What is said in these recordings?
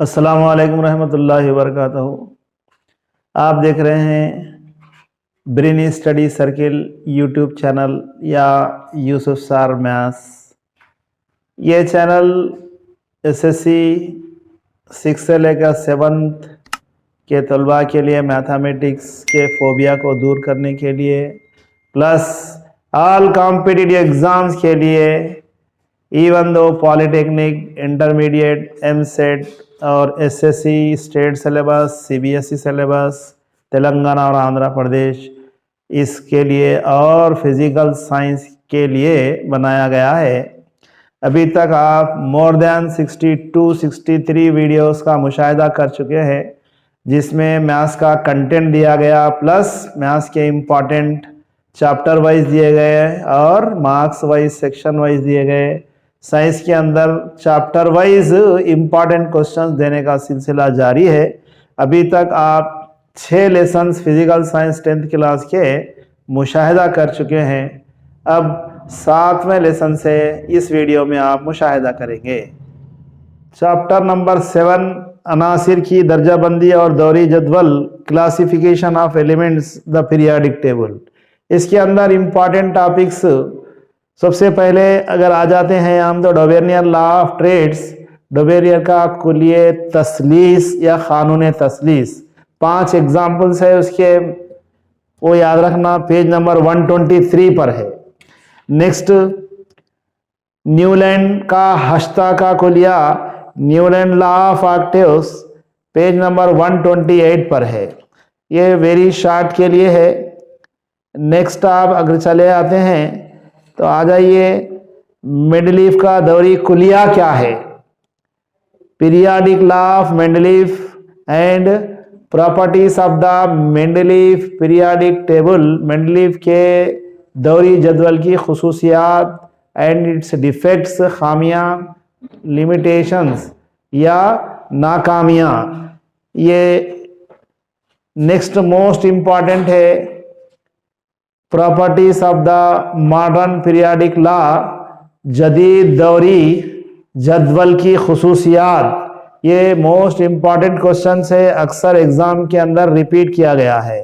अस्सलामु अलैकुम रहमतुल्लाहि व बरकातहू। आप देख रहे हैं brain study circle YouTube channel या यूसुफ सार मैथ्स। ये चैनल एसएससी 6 से लेकर 7th के तलबा के लिए मैथमेटिक्स के फोबिया को दूर करने के लिए प्लस ऑल कॉम्पिटिटिव एग्ज़ाम्स के लिए इवन दो पॉलिटेक्निक, इंटरमीडिएट, एमसेट और SSC state syllabus, CBSE syllabus, Telangana और आंध्र प्रदेश इसके लिए और फिज़िकल साइंस के लिए बनाया गया है। अभी तक आप मोर देन 62-63 वीडियोस का मुशाहिदा कर चुके हैं, जिसमें मैथ्स का कंटेंट दिया गया प्लस मैथ्स के इम्पॉर्टेंट चैप्टर वाइज दिए गए और मार्क्स वाइज, सेक्शन वाइज दिए गए। साइंस के अंदर चैप्टर वाइज इम्पॉर्टेंट क्वेश्चंस देने का सिलसिला जारी है। अभी तक आप 6 lessons physical science 10th class के मुशाहिदा कर चुके हैं। अब 7वें लेसन से इस वीडियो में आप मुशाहिदा करेंगे। चैप्टर नंबर 7 अनासिर की दर्जाबंदी और दौरी जदवल, classification of elements, the periodic table. इसके अंदर इम्पॉर्टेंट टॉपिक्स सबसे पहले अगर आ जाते हैं हम तो डोबेरियर लॉ ऑफ ट्रेड्स, डोबेरियर का कुलिये तसलीस या कानून तसलीस। 5 एग्जाम्पल्स है उसके, वो याद रखना, पेज नंबर 123 पर है। नेक्स्ट न्यूलैंड का हश्ता का कुलिया, Newlands law of octaves, page number 128 पर है। ये वेरी शॉर्ट के लिए है। नेक्स्ट आप अगर चले आते हैं तो आ जाइए, मेंडलीफ का दौरी कुलिया क्या है, periodic law of Mendeleev and properties of the Mendeleev periodic table, Mendeleev के दौरी जदवल की खुसूसियात एंड इट्स डिफेक्ट्स, खामियां, लिमिटेशंस या नाकामियां। ये नेक्स्ट मोस्ट इम्पॉर्टेंट है, properties of the modern periodic law, जदीद दौरी जदवल की खुसूसियात। ये मोस्ट इम्पॉर्टेंट क्वेश्चन है, अक्सर एग्जाम के अंदर रिपीट किया गया है।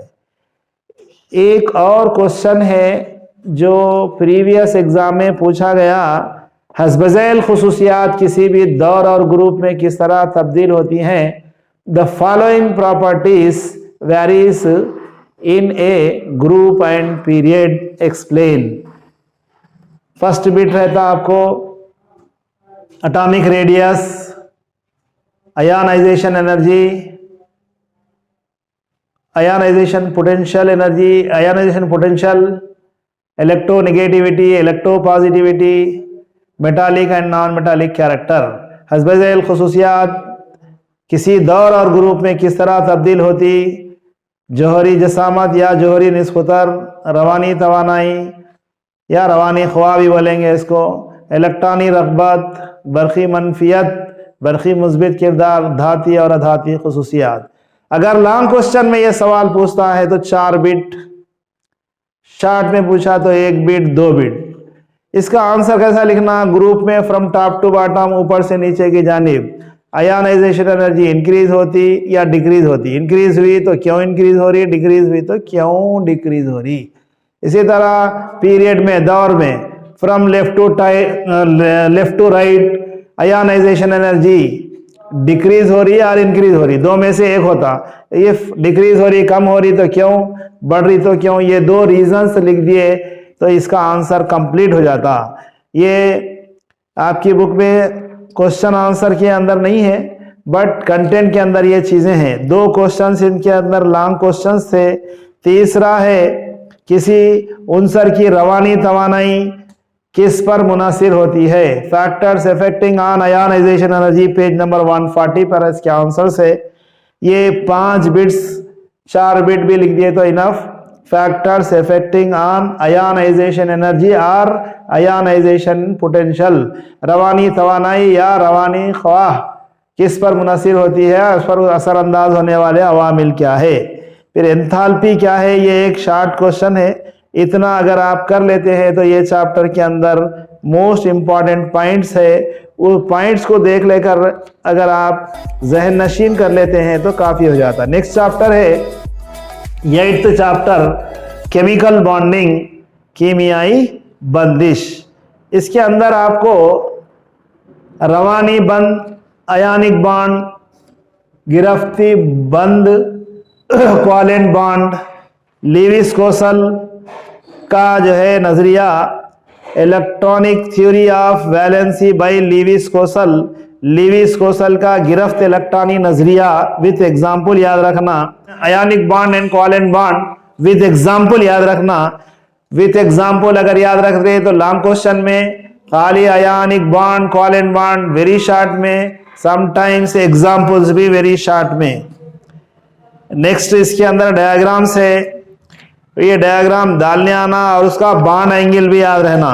एक और क्वेश्चन है जो प्रीवियस एग्जाम में पूछा गया, हस्बज़ैल खुसूसियात किसी भी दौर और ग्रुप में किस तरह तब्दील होती हैं। The following properties varies in a group and period, explain. First बिट रहता आपको atomic radius, ionization energy, ionization potential energy, ionization potential, electronegativity, electropositivity, metallic and non metallic character. हस्बज़ैल खुसूसियात किसी दौर और ग्रुप में किस तरह तब्दील होती, जौहरी जसामत या जौहरी निस्खुतर, रवानी तवानाई या रवानी ख्वा भी बोलेंगे इसको, इलेक्ट्रॉनी रग़बत, बरक़ी मनफियत, बरक़ी मुस्बित किरदार, धाती और अधाती खुसूसियात। अगर लॉन्ग क्वेश्चन में ये सवाल पूछता है तो 4 बिट, शॉर्ट में पूछा तो 1 बिट, 2 बिट। इसका आंसर कैसा लिखना, ग्रुप में फ्रॉम टॉप टू बॉटम, ऊपर से नीचे की जानिब आयोनाइजेशन एनर्जी इंक्रीज होती या डिक्रीज होती, इंक्रीज हुई तो क्यों इंक्रीज हो रही, डिक्रीज हुई तो क्यों डिक्रीज हो रही। इसी तरह पीरियड में, दौर में, from left to right ionization energy decrease हो रही है और इंक्रीज हो रही, 2 में से एक होता। ये डिक्रीज हो रही, कम हो रही तो क्यों, बढ़ रही तो क्यों, ये 2 रीजंस लिख दिए तो इसका आंसर कंप्लीट हो जाता। ये आपकी बुक में क्वेश्चन आंसर के अंदर नहीं है, बट कंटेंट के अंदर ये चीजें हैं। 2 क्वेश्चंस इनके अंदर लॉन्ग क्वेश्चंस थे। तीसरा है, किसी उनसर की रवानी तवानाई किस पर मुनासिर होती है, factors affecting on ionization energy, page number 140 पर इसके आंसर से। ये 5 बिट्स, 4 बिट भी लिख दिए तो enough. Factors affecting on ionization energy और आयोनाइजेशन पोटेंशियल, रवानी तवानाई या रवानी ख्वाह किस पर मुनासिर होती है, उस पर असरअंदाज होने वाले अवामिल क्या है। फिर एंथैल्पी क्या है, ये एक शॉर्ट क्वेश्चन है। इतना अगर आप कर लेते हैं तो ये चैप्टर के अंदर मोस्ट इम्पॉर्टेंट पॉइंट्स है वो पॉइंट्स को देख लेकर अगर आप जहन नशीन कर लेते हैं तो काफ़ी हो जाता है। नेक्स्ट चैप्टर है 8th चैप्टर, केमिकल बॉन्डिंग, कीमियाई बंदिश। इसके अंदर आपको रवानी बंद, आयनिक बॉन्ड, गिरफ्ती बंद, कोवेलेंट बॉन्ड, लीविस कोसल का जो है नजरिया, electronic theory of valency by Lewis Kossel, Lewis Kossel का गिरफ्त इलेक्ट्रॉनी नजरिया विथ एग्जाम्पल याद रखना, ionic bond and covalent bond with example याद रखना। विथ एग्जाम्पल अगर याद रख रहे तो लॉन्ग क्वेश्चन में खाली ionic bond, covalent bond very short में, समटाइम्स एग्जाम्पल्स भी वेरी शॉर्ट में। नेक्स्ट इसके अंदर डायग्राम्स है, ये डायग्राम डालने आना और उसका बॉन्ड एंगल भी याद रहना।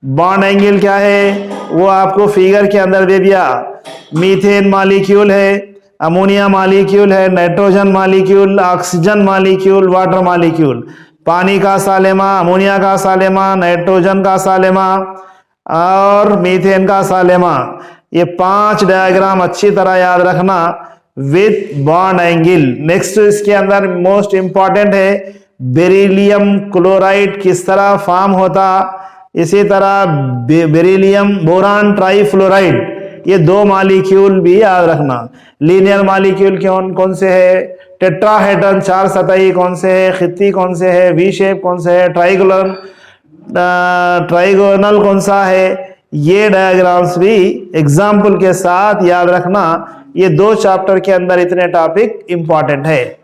बॉन्ड एंगल क्या है वो आपको फिगर के अंदर दे दिया। मीथेन मॉलिक्यूल है, अमोनिया मॉलिक्यूल है, nitrogen molecule, oxygen molecule, water molecule, पानी का सालेमा, अमोनिया का सालेमा, नाइट्रोजन का सालेमा और मीथेन का सालेमा। ये 5 डायग्राम अच्छी तरह याद रखना विथ बॉन्ड एंगल। नेक्स्ट इसके अंदर मोस्ट इंपॉर्टेंट है बेरिलियम क्लोराइड किस तरह फॉर्म होता, इसी तरह बेरिलियम बोरान ट्राइफ्लोराइड, ये 2 मॉलिक्यूल भी याद रखना। लीनियर मॉलिक्यूल कौन से है, टेट्राहेड्रन 4 सतही कौन से है, खित्ती कौन से है, वी शेप कौन से है, ट्राइगोनल कौन सा है, ये डायग्राम्स भी एग्जाम्पल के साथ याद रखना। ये 2 चैप्टर के अंदर इतने टॉपिक इंपॉर्टेंट है।